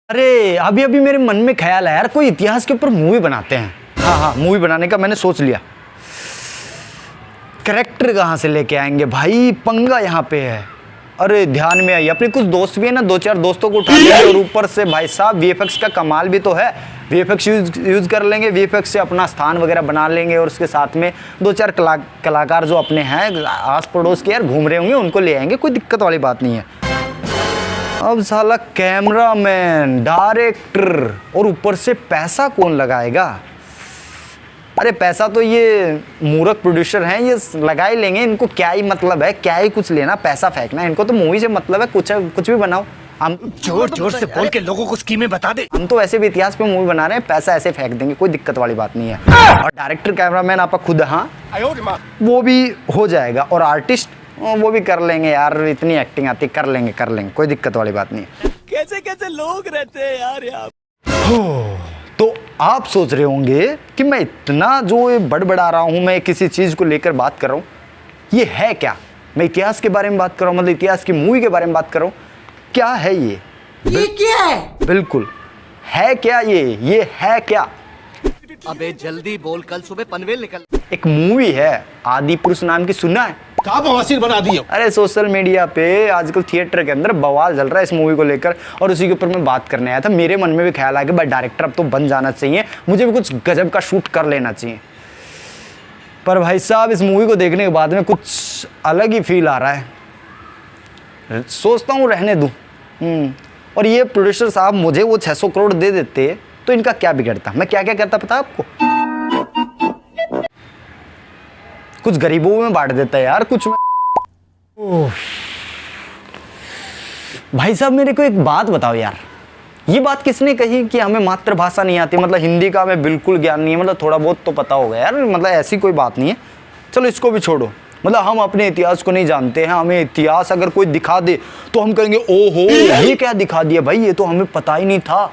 अरे अभी अभी मेरे मन में ख्याल आया यार, कोई इतिहास के ऊपर मूवी बनाते हैं। हाँ, मूवी बनाने का मैंने सोच लिया। कैरेक्टर कहाँ से लेके आएंगे भाई, पंगा यहाँ पे है। अरे ध्यान में आई, अपने कुछ दोस्त भी है ना, 2-4 दोस्तों को उठा लेंगे और ऊपर से भाई साहब वीएफएक्स का कमाल भी तो है, वीएफएक्स यूज कर लेंगे, वीएफएक्स से अपना स्थान वगैरह बना लेंगे और उसके साथ में 2-4 कलाकार जो अपने हैं आस पड़ोस के यार घूम रहे होंगे उनको ले आएंगे, कोई दिक्कत वाली बात नहीं है। अब साला कैमरामैन, डायरेक्टर और ऊपर से पैसा कौन लगाएगा? अरे पैसा तो ये मूर्ख प्रोड्यूसर हैं, ये लगा ही लेंगे, इनको क्या ही मतलब है, क्या ही कुछ लेना पैसा फेंकना, इनको तो मूवी से मतलब है, कुछ भी बनाओ। हम जोर जोर से बोल के लोगों को स्कीमें बता दे। हम तो ऐसे भी इतिहास पे मूवी बना रहे हैं, पैसा ऐसे फेंक देंगे, कोई दिक्कत वाली बात नहीं है। और डायरेक्टर कैमरामैन आपका खुद, हाँ वो भी हो जाएगा, और आर्टिस्ट वो भी कर लेंगे यार, इतनी एक्टिंग आती, कर लेंगे, कोई दिक्कत वाली बात नहीं है। कैसे कैसे लोग रहते हैं यार यहाँ। तो आप सोच रहे होंगे कि मैं इतना जो बड़बड़ा रहा हूँ, मैं किसी चीज़ को लेकर बात कर रहा हूँ, ये है क्या? मैं इतिहास के बारे में बात कर रहा हूँ, मतलब इतिहास की मूवी के बारे में बात कर रहा हूँ। क्या है ये क्या है? बिल्कुल है क्या ये है क्या? अबे जल्दी बोल, कल सुबह पनवेल निकल। एक मूवी है आदि पुरुष नाम की, सुना है? कहाँ बवासीर बना दिए। अरे सोशल मीडिया पे आजकल थिएटर के अंदर बवाल चल रहा है इस मूवी को लेकर, और उसी के ऊपर मैं बात करने आया था। मेरे मन में भी ख्याल आया कि भाई डायरेक्टर अब तो बन जाना चाहिए, मुझे भी कुछ गजब का शूट कर लेना चाहिए। पर भाई साहब इस मूवी को देखने के बाद में कुछ अलग ही फील आ रहा है, सोचता हूँ रहने दूँ। और ये प्रोड्यूसर साहब मुझे वो 600 करोड़ दे देते तो इनका क्या बिगड़ता, मैं क्या क्या करता पता आपको? कुछ गरीबों में बांट देता है यार, कुछ भाई साहब मेरे को एक बात बताओ यार, ये बात किसने कही कि हमें मातृभाषा नहीं आती, मतलब हिंदी का हमें बिल्कुल ज्ञान नहीं है, मतलब थोड़ा बहुत तो पता होगा यार, मतलब ऐसी कोई बात नहीं है। चलो इसको भी छोड़ो, मतलब हम अपने इतिहास को नहीं जानते हैं, हमें इतिहास अगर कोई दिखा दे तो हम कहेंगे ओहो ये क्या दिखा दिया भाई, ये तो हमें पता ही नहीं था,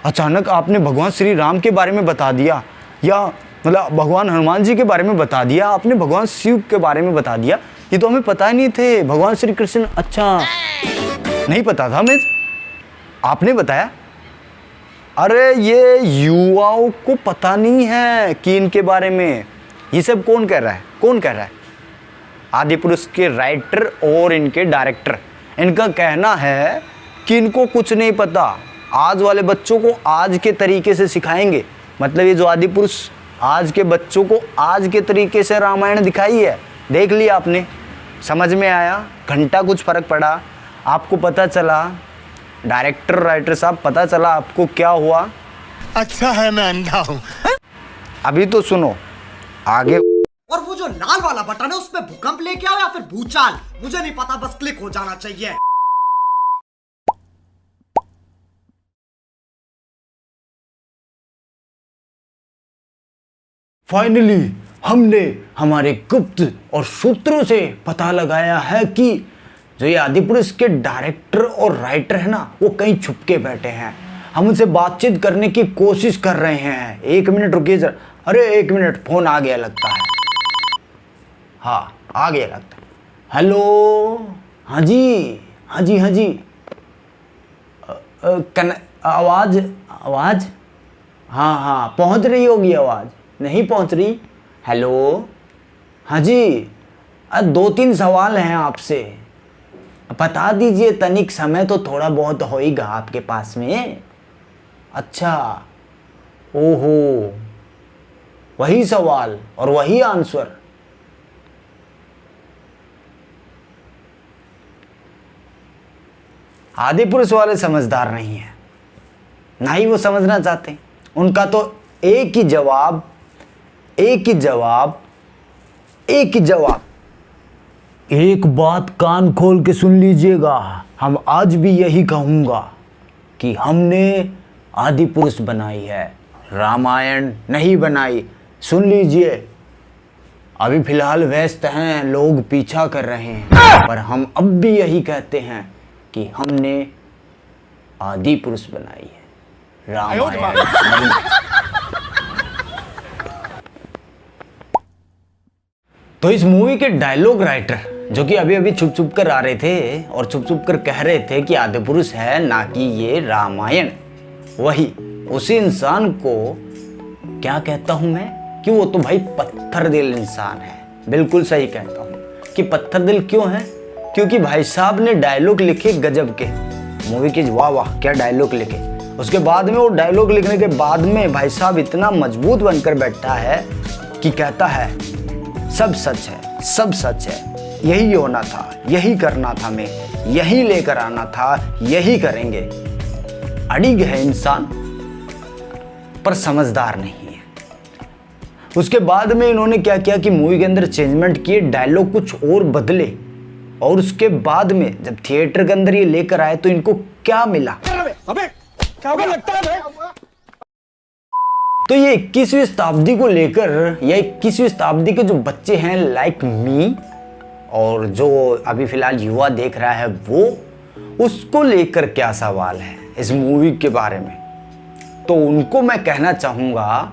अचानक आपने भगवान श्री राम के बारे में बता दिया, या मतलब भगवान हनुमान जी के बारे में बता दिया, आपने भगवान शिव के बारे में बता दिया, ये तो हमें पता ही नहीं थे। भगवान श्री कृष्ण, अच्छा नहीं पता था हमें, आपने बताया। अरे ये युवाओं को पता नहीं है कि इनके बारे में, ये सब कौन कह रहा है, कौन कह रहा है? आदि पुरुष के राइटर और इनके डायरेक्टर, इनका कहना है कि इनको कुछ नहीं पता, आज वाले बच्चों को आज के तरीके से सिखाएंगे। मतलब ये जो आदि पुरुष आज के बच्चों को आज के तरीके से रामायण दिखाई है, देख लिया आपने, समझ में आया, घंटा कुछ फर्क पड़ा, आपको पता चला, डायरेक्टर राइटर साहब पता चला आपको क्या हुआ? अच्छा है मैं अंधा हूँ। अभी तो सुनो आगे। और वो जो लाल वाला बटन है उसमें भूकंप लेके आओ या फिर भूचाल, मुझे नहीं पता, बस क्लिक हो जाना चाहिए। फाइनली हमने हमारे गुप्त और सूत्रों से पता लगाया है कि जो ये आदि पुरुष के डायरेक्टर और राइटर है ना, वो कहीं छुप के बैठे हैं, हम उनसे बातचीत करने की कोशिश कर रहे हैं। 1 मिनट रुकिए जरा। अरे 1 मिनट, फोन आ गया लगता है, हाँ आ गया लगता है। हेलो, हाँ जी हाँ जी हाँ जी, आवाज़ हाँ पहुंच रही होगी आवाज़, नहीं पहुंच रही? हेलो, हाँ जी, 2-3 सवाल हैं आपसे, बता दीजिए, तनिक समय तो थोड़ा बहुत होएगा आपके पास में? अच्छा, ओहो, वही सवाल और वही आंसर। आदि पुरुष वाले समझदार नहीं है, ना ही वो समझना चाहते, उनका तो एक ही जवाब। एक बात कान खोल के सुन लीजिएगा, हम आज भी यही कहूँगा कि हमने आदि पुरुष बनाई है, रामायण नहीं बनाई। सुन लीजिए, अभी फिलहाल व्यस्त हैं, लोग पीछा कर रहे हैं, पर हम अब भी यही कहते हैं कि हमने आदि पुरुष बनाई है, रामायण नहीं। तो इस मूवी के डायलॉग राइटर जो कि अभी अभी छुप छुप कर आ रहे थे और छुप छुप कर कह रहे थे कि आदिपुरुष है ना कि ये रामायण। वही उसी इंसान को क्या कहता हूं मैं कि वो तो भाई पत्थर दिल इंसान है। बिल्कुल सही कहता हूं कि पत्थर दिल क्यों है, क्योंकि भाई साहब ने डायलॉग लिखे गजब के मूवी के। वाह वाह क्या डायलॉग लिखे। उसके बाद में वो डायलॉग लिखने के बाद में भाई साहब इतना मजबूत बनकर बैठा है कि कहता है सब सच है, सब सच है, यही होना था, यही करना था, मैं यही लेकर आना था, यही करेंगे। अड़िग है इंसान पर समझदार नहीं है। उसके बाद में इन्होंने क्या किया कि मूवी के अंदर चेंजमेंट किए, डायलॉग कुछ और बदले, और उसके बाद में जब थिएटर के अंदर ये लेकर आए तो इनको क्या मिला। तो ये 21वीं शताब्दी को लेकर या 21वीं शताब्दी के जो बच्चे हैं लाइक मी और जो अभी फिलहाल युवा देख रहा है वो, उसको लेकर क्या सवाल है इस मूवी के बारे में, तो उनको मैं कहना चाहूंगा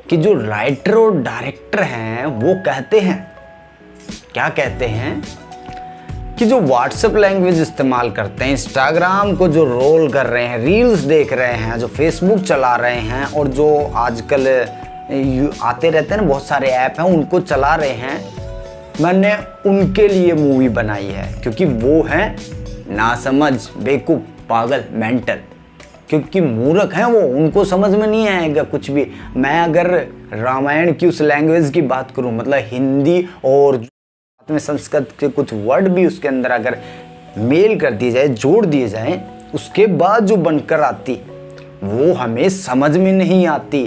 कि जो राइटर और डायरेक्टर हैं वो कहते हैं, क्या कहते हैं कि जो व्हाट्सएप लैंग्वेज इस्तेमाल करते हैं, इंस्टाग्राम को जो रोल कर रहे हैं, रील्स देख रहे हैं, जो फेसबुक चला रहे हैं और जो आजकल आते रहते हैं ना बहुत सारे ऐप हैं उनको चला रहे हैं, मैंने उनके लिए मूवी बनाई है। क्योंकि वो हैं नासमझ, बेवकूफ़, पागल, मेंटल, क्योंकि मूर्ख हैं वो, उनको समझ में नहीं आएगा कुछ भी। मैं अगर रामायण की उस लैंग्वेज की बात करूं, मतलब हिंदी और में संस्कृत के कुछ वर्ड भी उसके अंदर अगर मेल कर दिए जाए, जोड़ दिए जाए, उसके बाद जो बनकर आती वो हमें समझ में नहीं आती।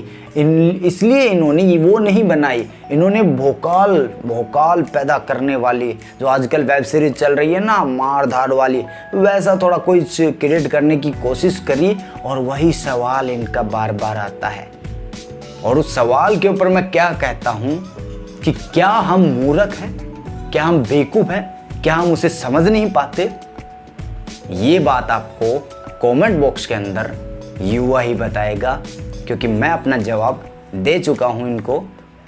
इसलिए इन्होंने वो नहीं बनाई, इन्होंने भोकाल पैदा करने वाली जो आजकल वेब सीरीज चल रही है ना मार धाड़ वाली, वैसा थोड़ा कोई क्रिएट करने की कोशिश करी और वही सवाल इनका बार बार आता है। और उस सवाल के ऊपर मैं क्या कहता हूँ कि क्या हम मूर्ख हैं, क्या हम बेवकूफ़ हैं, क्या हम उसे समझ नहीं पाते। ये बात आपको कमेंट बॉक्स के अंदर युवा ही बताएगा, क्योंकि मैं अपना जवाब दे चुका हूं इनको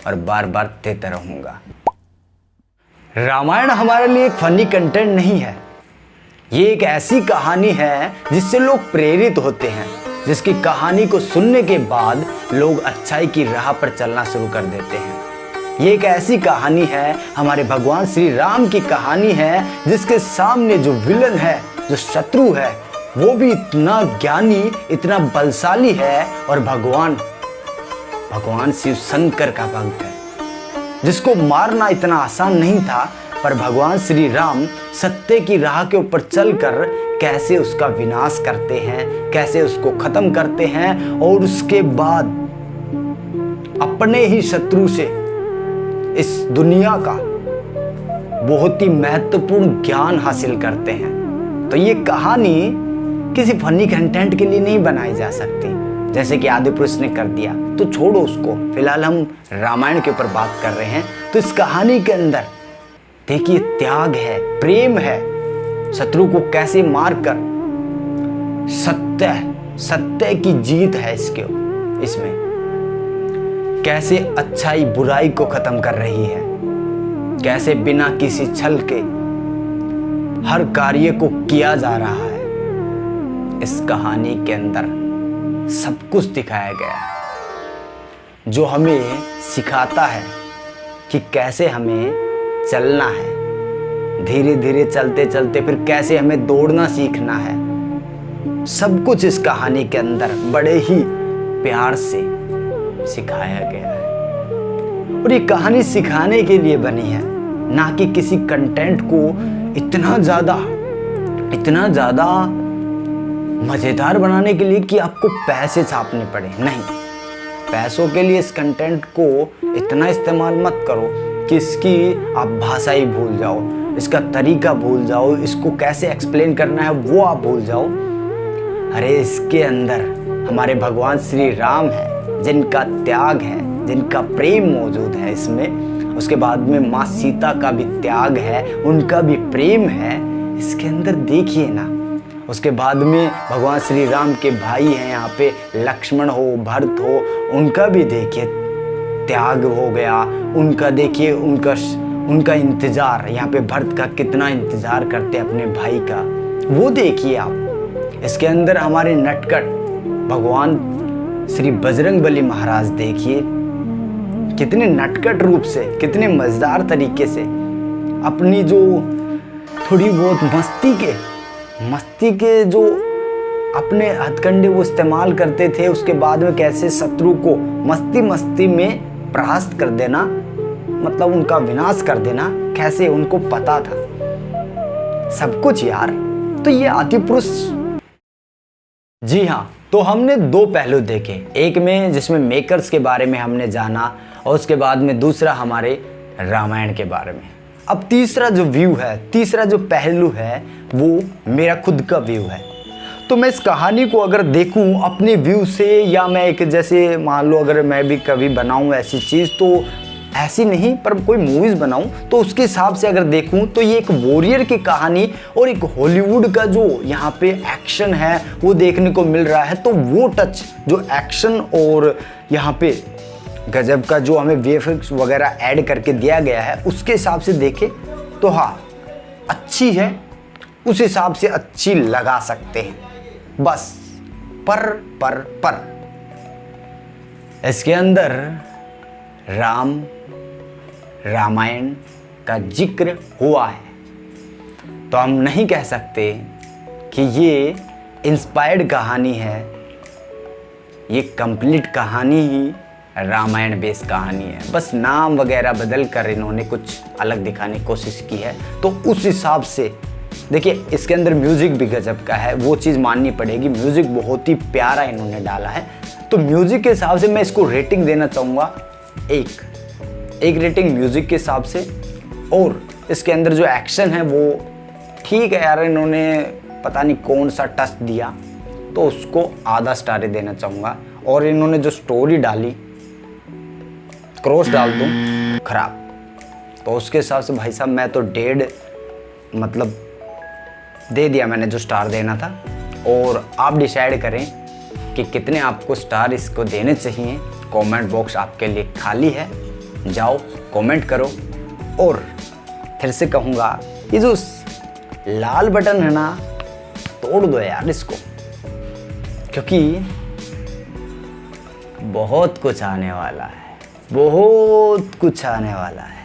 और बार बार देता रहूंगा। रामायण हमारे लिए एक फनी कंटेंट नहीं है, ये एक ऐसी कहानी है जिससे लोग प्रेरित होते हैं, जिसकी कहानी को सुनने के बाद लोग अच्छाई की राह पर चलना शुरू कर देते हैं। ये एक ऐसी कहानी है, हमारे भगवान श्री राम की कहानी है, जिसके सामने जो विलन है, जो शत्रु है, वो भी इतना ज्ञानी, इतना बलशाली है और भगवान शिव शंकर का भक्त है, जिसको मारना इतना आसान नहीं था। पर भगवान श्री राम सत्य की राह के ऊपर चलकर कैसे उसका विनाश करते हैं, कैसे उसको खत्म करते हैं और उसके बाद अपने ही शत्रु से इस दुनिया का बहुत ही महत्वपूर्ण ज्ञान हासिल करते हैं। तो ये कहानी किसी फनी कंटेंट के लिए नहीं बनाई जा सकती, जैसे कि आदिपुरुष ने कर दिया, तो छोड़ो उसको। फिलहाल हम रामायण के ऊपर बात कर रहे हैं। तो इस कहानी के अंदर देखिए त्याग है, प्रेम है, शत्रु को कैसे मारकर सत्य की जीत है इसमें कैसे अच्छाई बुराई को खत्म कर रही है, कैसे बिना किसी छल के हर कार्य को किया जा रहा है। इस कहानी के अंदर सब कुछ दिखाया गया है जो हमें सिखाता है कि कैसे हमें चलना है, धीरे धीरे चलते चलते फिर कैसे हमें दौड़ना सीखना है। सब कुछ इस कहानी के अंदर बड़े ही प्यार से सिखाया गया है और ये कहानी सिखाने के लिए बनी है, ना कि किसी कंटेंट को इतना ज़्यादा मज़ेदार बनाने के लिए कि आपको पैसे छापने पड़े। नहीं, पैसों के लिए इस कंटेंट को इतना इस्तेमाल मत करो कि इसकी आप भाषा ही भूल जाओ, इसका तरीका भूल जाओ, इसको कैसे एक्सप्लेन करना है वो आप भूल जाओ। अरे इसके अंदर हमारे भगवान श्री राम है, जिनका त्याग है, जिनका प्रेम मौजूद है इसमें। उसके बाद में माँ सीता का भी त्याग है, उनका भी प्रेम है इसके अंदर, देखिए ना। उसके बाद में भगवान श्री राम के भाई हैं यहाँ पे, लक्ष्मण हो, भरत हो, उनका भी देखिए त्याग हो गया, उनका देखिए उनका इंतज़ार, यहाँ पे भरत का कितना इंतज़ार करते हैं अपने भाई का, वो देखिए आप। इसके अंदर हमारे नटखट भगवान श्री बजरंगबली महाराज देखिए, कितने नटखट रूप से, कितने मज़ेदार तरीके से अपनी जो थोड़ी बहुत मस्ती के जो अपने हथकंडे वो इस्तेमाल करते थे, उसके बाद में कैसे शत्रु को मस्ती में परास्त कर देना, मतलब उनका विनाश कर देना, कैसे उनको पता था सब कुछ यार। तो ये आदिपुरुष, जी हाँ, तो हमने दो पहलू देखे, एक में जिसमें मेकर्स के बारे में हमने जाना और उसके बाद में दूसरा हमारे रामायण के बारे में। अब तीसरा जो व्यू है, तीसरा जो पहलू है, वो मेरा खुद का व्यू है। तो मैं इस कहानी को अगर देखूं अपने व्यू से, या मैं एक जैसे मान लो अगर मैं भी कभी बनाऊं ऐसी चीज़, तो ऐसी नहीं पर कोई मूवीज़ बनाऊं तो उसके हिसाब से अगर देखूं तो ये एक वॉरियर की कहानी और एक हॉलीवुड का जो यहाँ पे एक्शन है वो देखने को मिल रहा है। तो वो टच जो एक्शन और यहाँ पे गजब का जो हमें वीएफएक्स वगैरह ऐड करके दिया गया है, उसके हिसाब से देखें तो हाँ अच्छी है, उस हिसाब से अच्छी लगा सकते हैं। बस पर इसके अंदर रामायण का जिक्र हुआ है, तो हम नहीं कह सकते कि ये इंस्पायर्ड कहानी है, ये कंप्लीट कहानी ही रामायण बेस कहानी है। बस नाम वगैरह बदल कर इन्होंने कुछ अलग दिखाने की कोशिश की है। तो उस हिसाब से देखिए, इसके अंदर म्यूज़िक भी गजब का है, वो चीज़ माननी पड़ेगी, म्यूज़िक बहुत ही प्यारा इन्होंने डाला है। तो म्यूज़िक के हिसाब से मैं इसको रेटिंग देना चाहूँगा एक रेटिंग म्यूज़िक के हिसाब से। और इसके अंदर जो एक्शन है वो ठीक है यार, इन्होंने पता नहीं कौन सा टच दिया, तो उसको आधा स्टार ही देना चाहूँगा। और इन्होंने जो स्टोरी डाली, क्रॉस डाल दूँ खराब, तो उसके हिसाब से भाई साहब मैं तो 1.5 मतलब दे दिया मैंने जो स्टार देना था। और आप डिसाइड करें कि कितने आपको स्टार इसको देने चाहिए। कमेंट बॉक्स आपके लिए खाली है, जाओ कमेंट करो। और फिर से कहूँगा, ये जो लाल बटन है ना, तोड़ दो यार इसको, क्योंकि बहुत कुछ आने वाला है, बहुत कुछ आने वाला है।